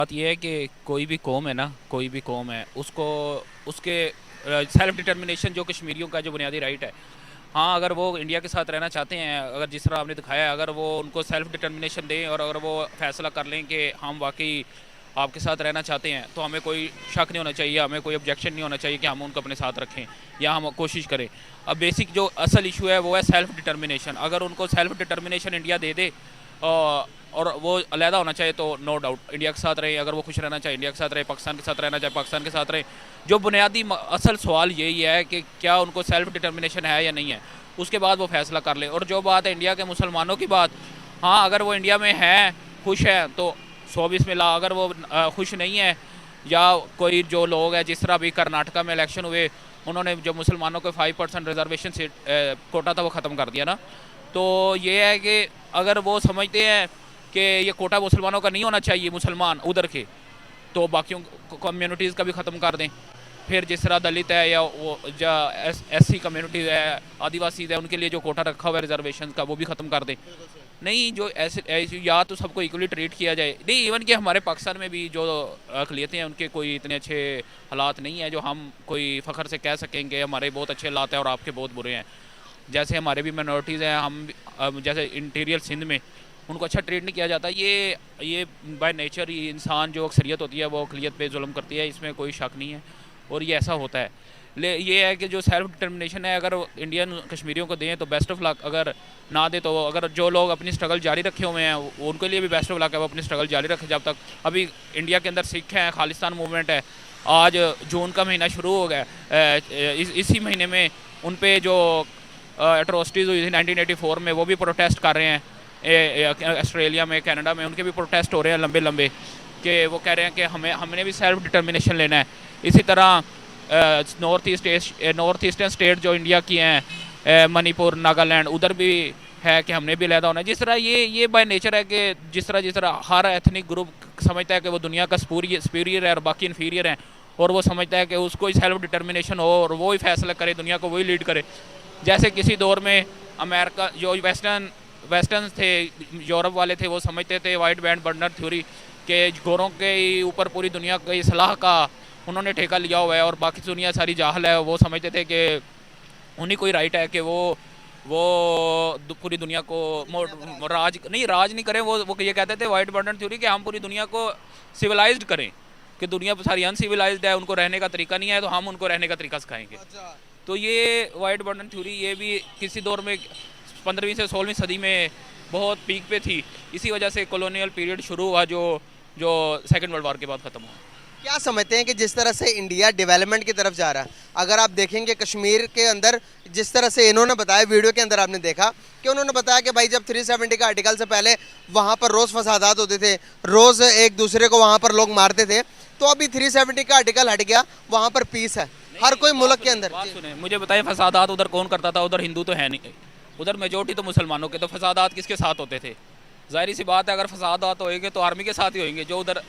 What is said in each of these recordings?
बात यह है कि कोई भी कौम है ना, कोई भी कौम है उसको उसके सेल्फ डिटर्मिनेशन जो कश्मीरियों का जो बुनियादी राइट है। हाँ, अगर वो इंडिया के साथ रहना चाहते हैं, अगर जिस तरह आपने दिखाया है, अगर वो उनको सेल्फ डिटर्मिनेशन दें और अगर वो फैसला कर लें कि हम वाकई आपके साथ रहना चाहते हैं, तो हमें कोई शक नहीं होना चाहिए, हमें कोई ऑब्जेक्शन नहीं होना चाहिए कि हम उनको अपने साथ रखें या हम कोशिश करें। अब बेसिक जो असल इशू है वो है सेल्फ डिटर्मिनेशन। अगर उनको सेल्फ डिटर्मिनेशन इंडिया दे दे और वो अलहदा होना चाहिए तो नो डाउट इंडिया के साथ रहे। अगर वो खुश रहना चाहिए इंडिया के साथ रहे, पाकिस्तान के साथ रहना चाहिए पाकिस्तान के साथ रहे। जो बुनियादी असल सवाल यही है कि क्या उनको सेल्फ डिटर्मिनेशन है या नहीं है, उसके बाद वो फैसला कर ले। और जो बात है इंडिया के मुसलमानों की बात, हाँ अगर वो इंडिया में हैं, खुश हैं तो सौ बिस्मिल्लाह। अगर वो खुश नहीं है या कोई जो लोग हैं, जिस तरह अभी कर्नाटका में इलेक्शन हुए, उन्होंने जो मुसलमानों के 5% रिजर्वेशन सीट कोटा था वो ख़त्म कर दिया ना। तो ये है कि अगर वो समझते हैं कि ये कोटा मुसलमानों का नहीं होना चाहिए, मुसलमान उधर के, तो बाकियों कम्युनिटीज़ का भी ख़त्म कर दें। फिर जिस तरह दलित है या वो एससी कम्युनिटीज़ है, आदिवासी है, उनके लिए जो कोटा रखा हुआ है रिजर्वेशन का, वो भी ख़त्म कर दें। नहीं, जो ऐसे या तो सबको इक्वली ट्रीट किया जाए। नहीं, इवन कि हमारे पाकिस्तान में भी जो अकलियतें हैं उनके कोई इतने अच्छे हालात नहीं है जो हम कोई फ़ख्र से कह सकेंगे हमारे बहुत अच्छे हालात हैं और आपके बहुत बुरे हैं। जैसे हमारे भी माइनॉरिटीज़ हैं, हम जैसे इंटीरियर सिंध में उनको अच्छा ट्रीट नहीं किया जाता। ये बाय नेचर ही इंसान जो अक्सरियत होती है वो अकलियत पे जुल्म करती है, इसमें कोई शक नहीं है और ये ऐसा होता है। ये है कि जो सेल्फ डिटर्मिनेशन है, अगर इंडियन कश्मीरियों को दें तो बेस्ट ऑफ लक, अगर ना दे तो अगर जो लोग अपनी स्ट्रगल जारी रखे हुए हैं उनके लिए भी बेस्ट ऑफ लक है, वो अपनी स्ट्रगल जारी रखें। जब तक अभी इंडिया के अंदर सिख हैं, खालिस्तान मूवमेंट है, आज जून का महीना शुरू हो गया, इसी महीने में उन पर जो एट्रोसिटीज़ हुई थी 1984 में, वो भी प्रोटेस्ट कर रहे हैं। ऑस्ट्रेलिया में, कनाडा में उनके भी प्रोटेस्ट हो रहे हैं लंबे लंबे, कि वो कह रहे हैं कि हमने भी सेल्फ डिटर्मिनेशन लेना है। इसी तरह नॉर्थ ईस्टर्न स्टेट जो इंडिया की हैं, मणिपुर, नागालैंड, उधर भी है कि हमने भी अलहदा होना है। जिस तरह ये बाय नेचर है कि जिस तरह हर एथनिक ग्रुप समझता है कि वो दुनिया का सुपीरियर है और बाकी इन्फीरियर हैं, और वो समझता है कि उसको ही सेल्फ डिटर्मिनेशन हो और वो ही फैसला करे, दुनिया को वही लीड करे। जैसे किसी दौर में अमेरिका जो वेस्टर्न थे, यूरोप वाले थे, वो समझते थे वाइट बैंड बर्नर थ्योरी के गोरों के ऊपर पूरी दुनिया की सलाह का उन्होंने ठेका लिया हुआ है और बाकी दुनिया सारी जाहल है। वो समझते थे कि उन्हीं को ही राइट है कि वो पूरी दुनिया को राज नहीं करें। वो ये कहते थे वाइट बर्नर थ्योरी कि हम पूरी दुनिया को सिविलाइज्ड करें, कि दुनिया सारी अनसिविलाइज्ड है, उनको रहने का तरीका नहीं है, तो हम उनको रहने का तरीका सिखाएंगे। तो ये वाइट बर्नर थ्योरी ये भी किसी दौर में 15वीं से 16वीं सदी में बहुत पीक पे थी। इसी वजह से कॉलोनियल पीरियड शुरू हुआ जो सेकेंड वर्ल्ड वॉर के बाद ख़त्म हुआ। क्या समझते हैं कि जिस तरह से इंडिया डेवलपमेंट की तरफ जा रहा है, अगर आप देखेंगे कश्मीर के अंदर, जिस तरह से इन्होंने बताया, वीडियो के अंदर आपने देखा कि उन्होंने बताया कि भाई जब 370 का आर्टिकल से पहले वहाँ पर रोज़ फसादात होते थे, रोज़ एक दूसरे को वहाँ पर लोग मारते थे, तो अभी 370 का आर्टिकल हट गया, वहाँ पर पीस है हर कोई मुल्क के अंदर। बात सुने, मुझे बताएं फसादात उधर कौन करता था? उधर हिंदू तो है नहीं, उधर मेजोरिटी तो मुसलमानों के, तो फसादात किसके साथ होते थे? जाहिर सी बात है, अगर फसादात होएंगे तो आर्मी के साथ ही होंगे। जो उधर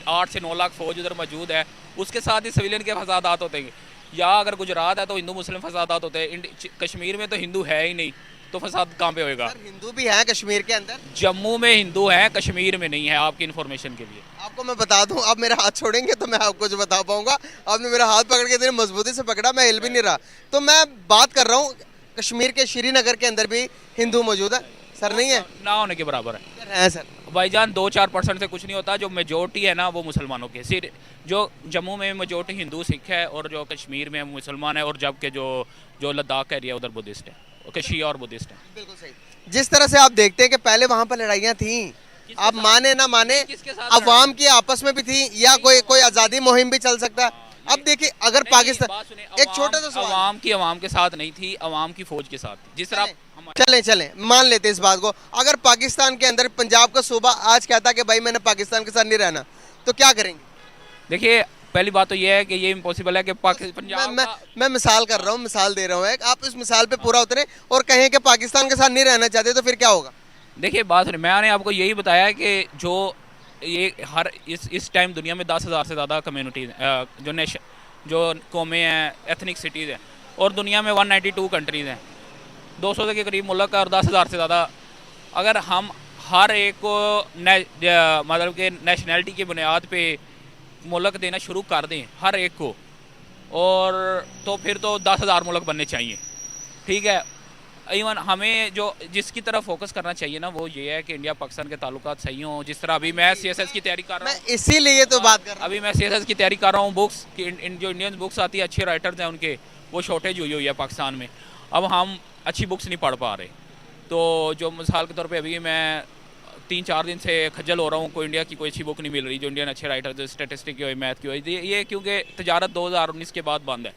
8 से 9 लाख फौज उधर मौजूद है, उसके साथ ही सिविलियन के फसादात होते हैं। या अगर गुजरात है तो हिंदू मुस्लिम फसादात होते हैं। कश्मीर में तो हिंदू है ही नहीं, तो फसाद कहाँ पे होएगा? हिंदू भी है कश्मीर के अंदर, जम्मू में हिंदू है, कश्मीर में नहीं है, आपकी इन्फॉर्मेशन के लिए। आपको मैं बता दूं, आप मेरा हाथ छोड़ेंगे तो मैं आपको जो बता पाऊंगा। आपने मेरा हाथ पकड़ के इतनी मजबूती से पकड़ा, मैं हिल भी नहीं रहा। तो मैं बात कर रहा हूँ, कश्मीर के श्रीनगर के अंदर भी हिंदू मौजूद है सर? नहीं है, ना होने के बराबर है सर। भाईजान, 2-4% से कुछ नहीं होता। जो मेजोरिटी है ना वो मुसलमानों के, सिर्फ जो जम्मू में मेजोरिटी हिंदू सिख है और जो कश्मीर में मुसलमान है, और जबकि जो लद्दाख एरिया उधर बुद्धिस्ट है, ओके, शिया और बुद्धिस्ट है। बिल्कुल सही। जिस तरह से आप देखते हैं कि पहले वहाँ पर लड़ाइयाँ थी, आप माने ना माने, अवाम की आपस में भी थी, या कोई आज़ादी मुहिम भी चल सकता है। अब देखिए, अगर पाकिस्तान, एक छोटा सा अवाम के साथ नहीं थी, अवाम की फौज के साथ थी। जिस तरह चलें मान लेते इस बात को, अगर पाकिस्तान के अंदर पंजाब का सूबा आज कहता कि भाई मैंने पाकिस्तान के साथ नहीं रहना, तो क्या करेंगे? देखिए, पहली बात तो ये है कि ये इम्पॉसिबल है कि पंजाब मैं मिसाल कर रहा हूँ, मिसाल दे रहा हूँ एक, आप इस मिसाल पे पूरा उतरे और कहें कि पाकिस्तान के साथ नहीं रहना चाहते, तो फिर क्या होगा? देखिए, बात सुनिए, मैंने आपको यही बताया है कि जो ये हर इस टाइम दुनिया में 10,000 से ज़्यादा कम्युनिटीज़ जो कौमें हैं, एथनिक सिटीज़ हैं, और दुनिया में 192 कंट्रीज़ हैं, 200 के करीब मुल्क है और 10,000 से ज़्यादा। अगर हम हर एक को मतलब कि नेशनैलिटी की बुनियाद पे मुल्क देना शुरू कर दें हर एक को, और तो फिर तो 10,000 मुल्क बनने चाहिए। ठीक है, इवन हमें जो जिसकी तरफ फोकस करना चाहिए ना वो ये है कि इंडिया पाकिस्तान के ताल्लुकात सही हों। जिस तरह अभी मैं सीएसएस की तैयारी कर रहा मैं हूँ, इसीलिए तो बात कर रहा अभी मैं सीएसएस की तैयारी कर रहा हूँ, बुक्स की जो इंडियन बुक्स आती है अच्छे राइटर्स हैं उनके, वो शॉर्टेज हुई है पाकिस्तान में। अब हम अच्छी बुक्स नहीं पढ़ पा रहे, तो जो मिसाल के तौर पे अभी मैं 3-4 दिन से खज्जल हो रहा हूँ, कोई इंडिया की कोई अच्छी बुक नहीं मिल रही जो इंडियन अच्छे राइटर, जो स्टेटिस्टिक की हो, मैथ की हो। ये क्योंकि तजारत 2019 के बाद बंद है,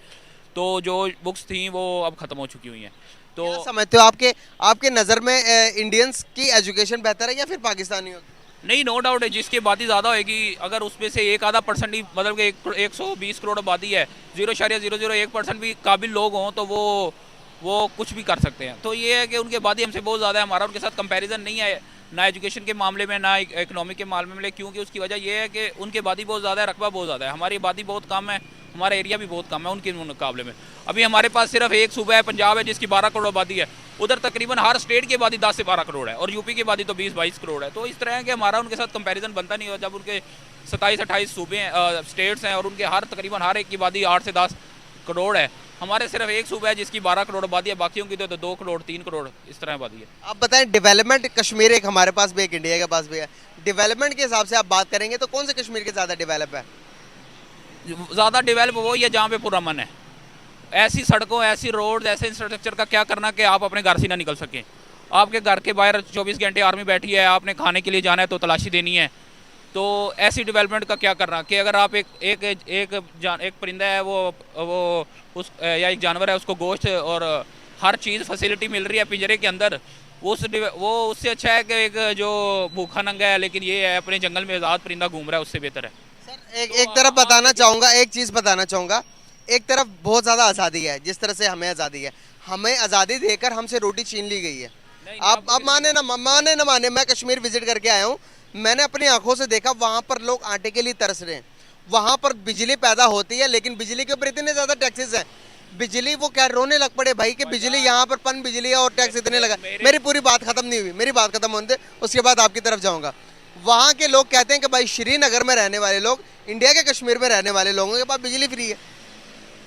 तो जो बुक्स थी वो अब ख़त्म हो चुकी हुई हैं। तो क्या समझते हो, आपके आपके नज़र में इंडियंस की एजुकेशन बेहतर है या फिर पाकिस्तानियों की? नहीं, नो डाउट है, जिसकी आबादी ज़्यादा होगी, अगर उसमें से एक आधा परसेंट ही, मतलब कि 120 करोड़ आबादी है, 0.001% भी काबिल लोग हों तो वो कुछ भी कर सकते हैं। तो ये है कि उनकी आबादी हमसे बहुत ज़्यादा है, हमारा उनके साथ कंपैरिजन नहीं है, ना एजुकेशन के मामले में ना इकोनॉमिक के मामले में, क्योंकि उसकी वजह यह है कि उनकी आबादी बहुत ज़्यादा है, रकबा बहुत ज़्यादा है, हमारी आबादी बहुत कम है, हमारा एरिया भी बहुत कम है उनके मुकाबले में। अभी हमारे पास सिर्फ एक सूबा है पंजाब है जिसकी 12 करोड़ आबादी है, उधर तकरीबन हर स्टेट की आबादी 10 से 12 करोड़ है, और यूपी की आबादी तो 20-22 करोड़ है। तो इस तरह है कि हमारा उनके साथ कंपैरिजन बनता नहीं हो, जब उनके 27-28 सूबे स्टेट्स हैं और उनके तकरीबन हर एक की आबादी 8 से 10 करोड़ है, हमारे सिर्फ एक सूबा है जिसकी 12 करोड़ आबादी है, बाकियों की तो 2 करोड़ 3 करोड़ इस तरह आबादी है। आप बताएं, डेवलपमेंट कश्मीर एक हमारे पास भी, एक इंडिया के पास भी है, डेवलपमेंट के हिसाब से आप बात करेंगे तो कौन से कश्मीर के ज़्यादा डेवलप है? ज़्यादा डेवलप वो ही है जहाँ पे पुरअमन है। ऐसी सड़कों, ऐसी रोड, ऐसे इंफ्रास्ट्रक्चर का क्या करना कि आप अपने घर से ना निकल सकें। आपके घर के बाहर 24 घंटे आर्मी बैठी है, आपने खाने के लिए जाना है तो तलाशी देनी है। तो ऐसी डेवलपमेंट का क्या करना कि अगर आप एक परिंदा है वो उस या एक जानवर है, उसको गोश्त और हर चीज़ फैसिलिटी मिल रही है पिंजरे के अंदर, वो उससे अच्छा है कि एक जो भूखा नंगा है लेकिन ये है अपने जंगल में आज़ाद परिंदा घूम रहा है, उससे बेहतर है। सर एक तरफ बताना चाहूँगा, एक चीज़ बताना चाहूँगा, एक तरफ बहुत ज़्यादा आज़ादी है, जिस तरह से हमें आज़ादी है, हमें आज़ादी देकर हमसे रोटी छीन ली गई है। आप माने ना माने, मैं कश्मीर विजिट करके आया हूँ, मैंने अपनी आंखों से देखा वहाँ पर लोग आटे के लिए तरस रहे हैं, वहाँ पर बिजली पैदा होती है लेकिन बिजली के ऊपर इतने ज़्यादा टैक्सेस हैं, बिजली वो क्या रोने लग पड़े भाई कि बिजली यहाँ पर पन बिजली है और टैक्स इतने लगा। मेरी पूरी बात खत्म नहीं हुई, मेरी बात खत्म होने दे, उसके बाद आपकी तरफ जाऊँगा। वहाँ के लोग कहते हैं कि भाई श्रीनगर में रहने वाले लोग, इंडिया के कश्मीर में रहने वाले लोगों के पास बिजली फ्री है,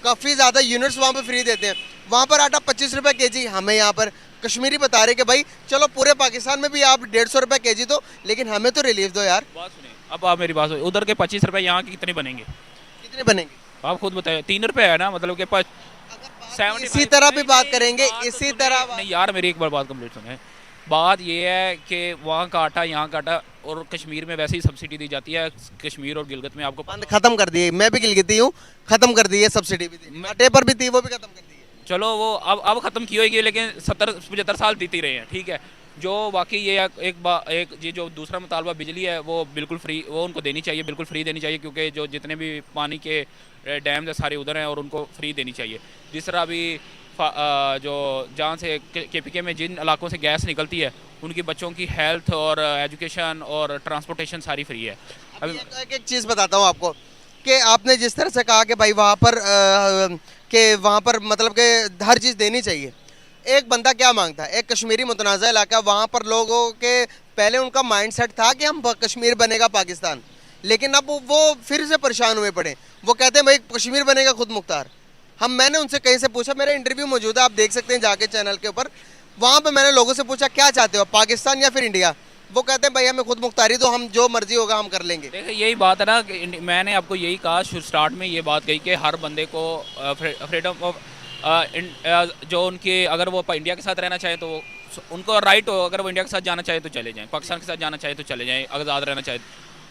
काफ़ी ज़्यादा यूनिट्स वहाँ पर फ्री देते हैं, वहाँ पर आटा 25 रुपये केजी, हमें यहाँ पर कश्मीरी बता रहे कि भाई चलो पूरे पाकिस्तान में भी आप 150 रुपये केजी दो, लेकिन हमें तो रिलीफ दो यार। बात सुनिए, अब आप मेरी बात सुनिए, उधर के 25 रुपये यहाँ के कितने बनेंगे? कितने बनेंगे आप खुद बताइए, 3 रुपये है ना, मतलब कि इसी तरह भी बात करेंगे, इसी तरह नहीं यार, मेरी एक बार बात कंप्लीट सुने। बात ये है कि वहाँ का आटा यहाँ का आटा, और कश्मीर में वैसे ही सब्सिडी दी जाती है, कश्मीर और गिलगित में आपको बंद खत्म कर दिए, मैं भी गिलगिती हूँ, खत्म कर दी है, सब्सिडी भी दी, आटे पर भी थी वो भी खत्म कर दी है। चलो वो अब ख़त्म की होगी, लेकिन 70-75 साल देती रहे हैं, ठीक है। जो बाकी ये ये जो दूसरा मुतालबा बिजली है वो बिल्कुल फ्री, वो उनको देनी चाहिए, बिल्कुल फ्री देनी चाहिए, क्योंकि जो जितने भी पानी के डैम्स है सारे उधर हैं और उनको फ्री देनी चाहिए। जिस तरह अभी जो जहाँ से KPK में जिन इलाकों से गैस निकलती है उनकी बच्चों की हेल्थ और एजुकेशन और ट्रांसपोर्टेशन सारी फ्री है। अभी एक चीज़ बताता हूँ आपको कि आपने जिस तरह से कहा कि भाई वहाँ पर मतलब कि हर चीज़ देनी चाहिए, एक बंदा क्या मांगता है, एक कश्मीरी मुतनाज़ा इलाका, वहाँ पर लोगों के पहले उनका माइंडसेट था कि हम कश्मीर बनेगा पाकिस्तान, लेकिन अब वो फिर से परेशान हुए पड़े, वो कहते हैं भाई कश्मीर बनेगा खुद मुख्तार। मैंने उनसे कहीं से पूछा, मेरा इंटरव्यू मौजूद है, आप देख सकते हैं जाके चैनल के ऊपर, वहाँ पर मैंने लोगों से पूछा क्या चाहते हो, पाकिस्तान या फिर इंडिया? वो कहते हैं भाई हमें खुद मुख्तारी, तो हम जो मर्जी होगा हम कर लेंगे। देखिए यही बात है ना कि मैंने आपको यही कहा स्टार्ट में, ये बात कही कि हर बंदे को फ्रीडम ऑफ जो उनके, अगर वो इंडिया के साथ रहना चाहे तो उनको राइट हो, अगर वो इंडिया के साथ जाना चाहे तो चले जाएं, पाकिस्तान के साथ जाना चाहे तो चले जाएं, आज़ाद रहना चाहे।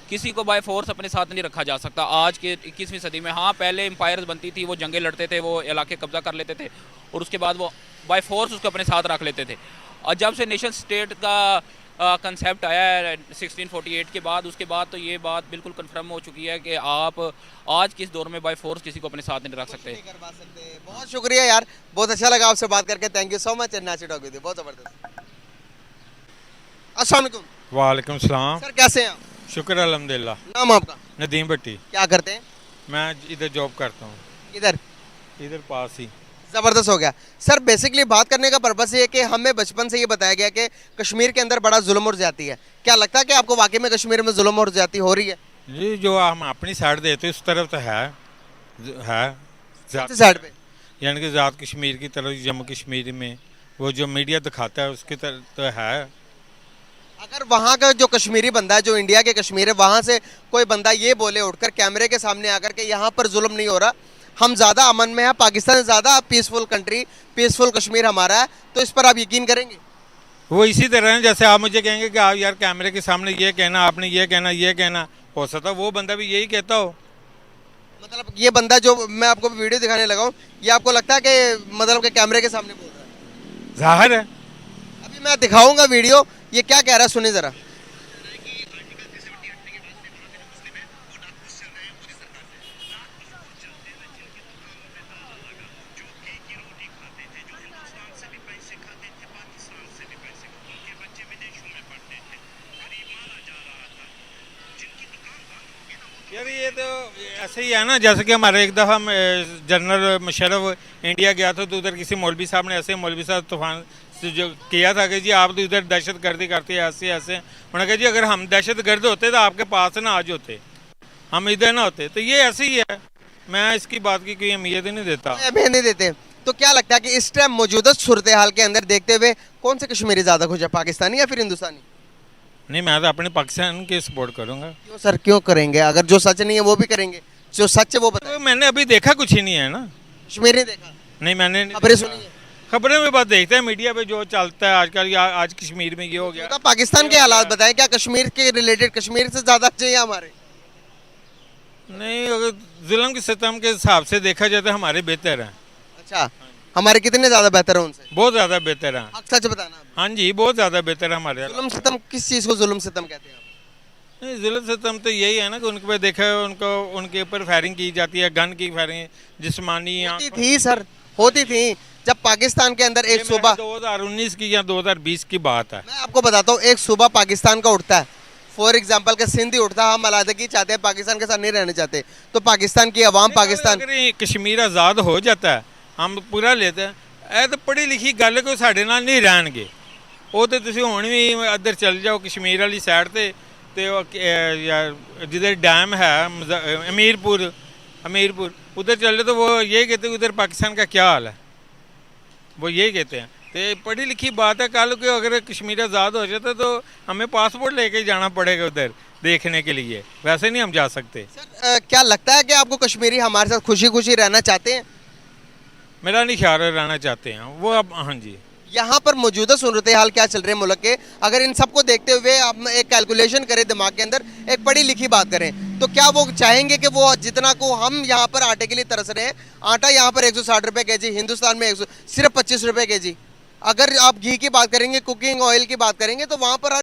किसी को बाय फोर्स अपने साथ नहीं रखा जा सकता आज के 21वीं सदी में। हाँ, पहले एम्पायर्स बनती थी, वो जंगे लड़ते थे, वो इलाके कब्जा कर लेते थे और उसके बाद वो बाय फोर्स उसको अपने साथ रख लेते थे। और जब से नेशन स्टेट का कंसेप्ट आया है 1648 के बाद, उसके बाद तो ये बात बिल्कुल कंफर्म हो चुकी है कि आप आज किस दौर में बाय फोर्स किसी को अपने साथ नहीं रख सकते। बहुत शुक्रिया यार, बहुत अच्छा लगा आपसे बात करके, थैंक यू सो मच, बहुत ज़बरदस्त। अस्सलाम वालेकुम। वालेकुम सलाम। सर कैसे हैं आप? शुक्र अल्हम्दुलिल्लाह। नाम आपका? नदीम भट्टी। क्या करते हैं? मैं इधर जॉब करता हूँ। किधर? इधर पास ही। ज़बरदस्त हो गया। सर बेसिकली बात करने का पर्पस ये है कि हमें बचपन से ये बताया गया कि कश्मीर के अंदर बड़ा जुल्म और ज्यादती है। क्या लगता है कि आपको वाकई में कश्मीर में जुल्म और ज्यादती हो रही है? जी, जो हम अपनी साइड देते उस तरफ तो है किस साइड पे? यानी कि ज़ात कश्मीर की तरफ, जम्मू कश्मीर में वो जो मीडिया दिखाता है उसकी तरफ तो है। अगर वहाँ का जो कश्मीरी बंदा है, जो इंडिया के कश्मीर है, वहाँ से कोई बंदा ये बोले उठकर कैमरे के सामने आकर के यहाँ पर जुल्म नहीं हो रहा, हम ज़्यादा अमन में हैं, पाकिस्तान से ज़्यादा पीसफुल कंट्री, पीसफुल कश्मीर हमारा है, तो इस पर आप यकीन करेंगे? वो इसी तरह है जैसे आप मुझे कहेंगे कि आप यार कैमरे के सामने ये कहना, आपने ये कहना, हो सकता है वो बंदा भी यही कहता हो। मतलब ये बंदा जो मैं आपको वीडियो दिखाने लगा हूँ, ये आपको लगता है कि मतलब कि कैमरे के सामने बोल रहा है? जाहिर है। अभी मैं दिखाऊंगा वीडियो, ये क्या कह रहा है सुनिए ज़रा। यार ये तो ऐसे ही है ना, जैसे कि हमारे एक दफ़ा जनरल मुशर्रफ इंडिया गया था तो उधर किसी मौलवी साहब ने ऐसे मौलवी साहब तूफान से जो किया था कि जी आप तो इधर दहशत गर्दी करते हैं ऐसे ऐसे। उन्होंने कहा जी अगर हम दहशत गर्द होते तो आपके पास ना आज होते, हम इधर ना होते। तो ये ऐसे ही है, मैं इसकी बात की कोई अहमियत ही नहीं देता। अहमियत नहीं देते। तो क्या लगता है कि इस टाइम मौजूदा सूरत हाल के अंदर देखते हुए कौन से कश्मीरी ज़्यादा खुश है, पाकिस्तानी या फिर हिंदुस्तानी? नहीं, मैं तो अपने पाकिस्तान के सपोर्ट करूँगा। क्यों सर, क्यों करेंगे? अगर जो सच नहीं है वो भी करेंगे, जो सच है वो बताएं। तो मैंने अभी देखा कुछ ही नहीं है ना। कश्मीर नहीं देखा? नहीं, मैंने खबरें सुनी है? खबरें में बात देखते हैं मीडिया पे जो चलता है आजकल, या आज कश्मीर में ये हो गया। तो पाकिस्तान के हालात बताएं, क्या कश्मीर के रिलेटेड कश्मीर से ज़्यादा अच्छे हैं हमारे? नहीं, अगर जुल्म के सितम के हिसाब से देखा जाए तो हमारे बेहतर हैं। अच्छा, हमारे कितने ज़्यादा बेहतर है उनसे? बहुत ज़्यादा बेहतर हैं। हक सच बताना आप। हाँ जी, बहुत ज़्यादा बेहतर है हमारे। जुल्म सितम, किस चीज़ को जुल्म सितम कहते हैं आप? नहीं, जुल्म सितम तो यही है ना कि उनके पे देखा उनको, उनके ऊपर फायरिंग की जाती है, गन की फायरिंग, जिस्मानी। होती थी सर, होती थी। जब पाकिस्तान के अंदर एक सूबा, 2019 की या 2020 की बात है। मैं आपको बताता हूँ, एक सूबा पाकिस्तान का उठता है, फॉर एग्जाम्पल का सिंध ही उठता है, हम अलहदगी चाहते हैं, पाकिस्तान के साथ नहीं रहना चाहते, तो पाकिस्तान की अवाम, पाकिस्तान अगर ये कश्मीर आज़ाद हो जाता है, हम पूरा लेते हैं, ਇਹ ਤਾਂ ਪੜ੍ਹੀ ਲਿਖੀ ਗੱਲ ਕੋਈ ਸਾਡੇ ਨਾਲ ਨਹੀਂ ਰਹਿਣਗੇ। ਉਹ ਤੇ ਤੁਸੀਂ ਹੁਣ ਵੀ ਇੱਧਰ ਚੱਲ ਜਾਓ ਕਸ਼ਮੀਰ ਵਾਲੀ ਸਾਈਡ ਤੇ ਉਹ यार जिधर डैम है अमीरपुर उधर चल रहे तो वो यही कहते हैं उधर पाकिस्तान का क्या हाल है, वो यही कहते हैं। तो पढ़ी लिखी बात है, कल को अगर कश्मीर आज़ाद हो जाता तो हमें पासपोर्ट लेके जाना पड़ेगा उधर देखने के लिए, वैसे नहीं हम जा सकते। सर क्या लगता है कि आपको कश्मीरी हमारे साथ खुशी खुशी रहना चाहते हैं? मेरा नहीं ख्याल रहना चाहते हैं वो। अब हाँ जी, यहाँ पर मौजूदा सूरत हाल क्या चल रहे हैं मुल्क के, अगर इन सबको देखते हुए आप एक कैलकुलेशन करें दिमाग के अंदर, एक पढ़ी लिखी बात करें, तो क्या वो चाहेंगे कि वो जितना को हम यहाँ पर आटे के लिए तरस रहे हैं, आटा यहाँ पर 160 रुपये के जी, हिंदुस्तान में सिर्फ 25 रुपये के जी। अगर आप घी की बात करेंगे, कुकिंग ऑयल की बात करेंगे, तो वहाँ पर